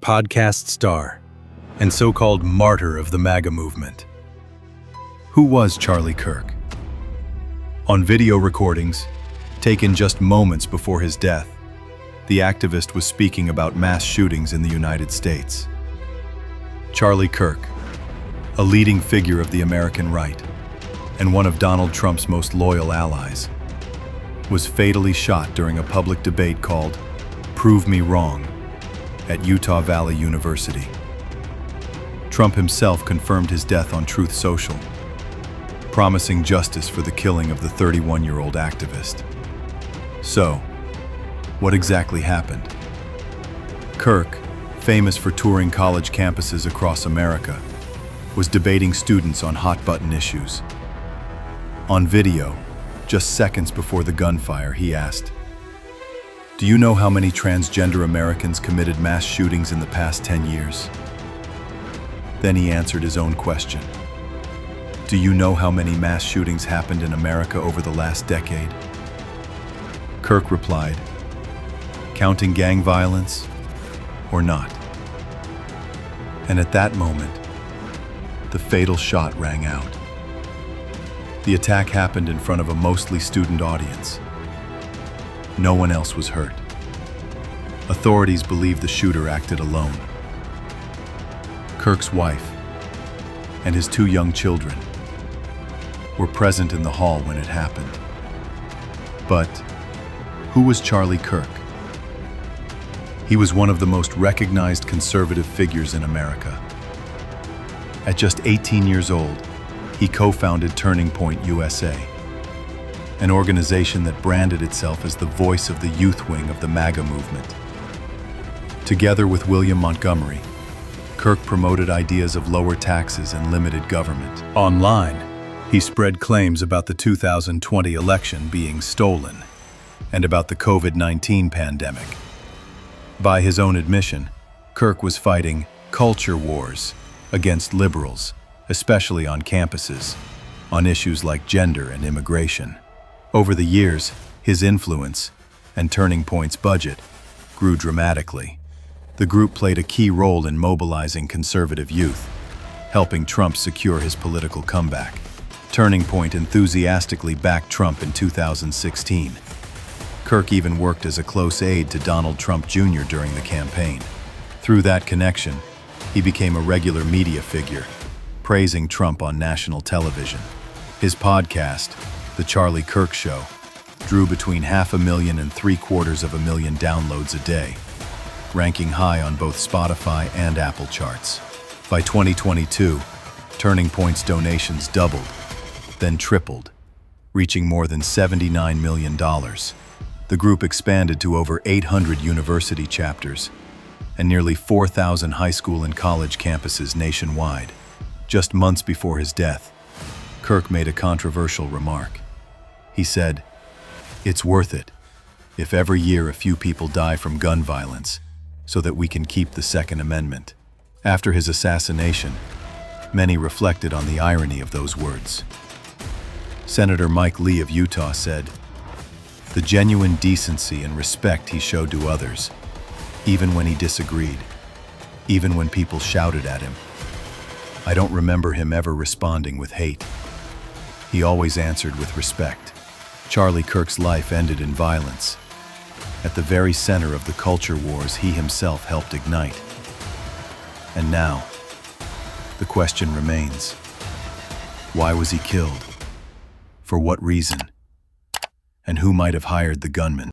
podcast star, and so-called martyr of the MAGA movement. Who was Charlie Kirk? On video recordings, taken just moments before his death, the activist was speaking about mass shootings in the United States. Charlie Kirk, a leading figure of the American right, and one of Donald Trump's most loyal allies, was fatally shot during a public debate called "Prove Me Wrong" at Utah Valley University. Trump himself confirmed his death on Truth Social, promising justice for the killing of the 31-year-old activist. So, what exactly happened? Kirk, famous for touring college campuses across America, was debating students on hot-button issues. On video, just seconds before the gunfire, he asked, "Do you know how many transgender Americans committed mass shootings in the past 10 years?" Then he answered his own question. "Do you know how many mass shootings happened in America over the last decade?" Kirk replied, "Counting gang violence or not?" And at that moment, the fatal shot rang out. The attack happened in front of a mostly student audience. No one else was hurt. Authorities believe the shooter acted alone. Kirk's wife and his 2 young children were present in the hall when it happened. But who was Charlie Kirk? He was one of the most recognized conservative figures in America. At just 18 years old, he co-founded Turning Point USA, an organization that branded itself as the voice of the youth wing of the MAGA movement. Together with William Montgomery, Kirk promoted ideas of lower taxes and limited government. Online, he spread claims about the 2020 election being stolen and about the COVID-19 pandemic. By his own admission, Kirk was fighting culture wars against liberals, especially on campuses, on issues like gender and immigration. Over the years, his influence and Turning Point's budget grew dramatically. The group played a key role in mobilizing conservative youth, helping Trump secure his political comeback. Turning Point enthusiastically backed Trump in 2016. Kirk even worked as a close aide to Donald Trump Jr. during the campaign. Through that connection, he became a regular media figure, praising Trump on national television. His podcast, The Charlie Kirk Show, drew between 500,000 and 750,000 downloads a day, ranking high on both Spotify and Apple charts. By 2022, Turning Point's donations doubled, then tripled, reaching more than $79 million. The group expanded to over 800 university chapters and nearly 4,000 high school and college campuses nationwide. Just months before his death, Kirk made a controversial remark. He said, "It's worth it if every year a few people die from gun violence so that we can keep the Second Amendment." After his assassination, many reflected on the irony of those words. Senator Mike Lee of Utah said, "The genuine decency and respect he showed to others, even when he disagreed, even when people shouted at him. I don't remember him ever responding with hate. He always answered with respect." Charlie Kirk's life ended in violence, at the very center of the culture wars he himself helped ignite. And now, the question remains, why was he killed? For what reason? And who might have hired the gunman?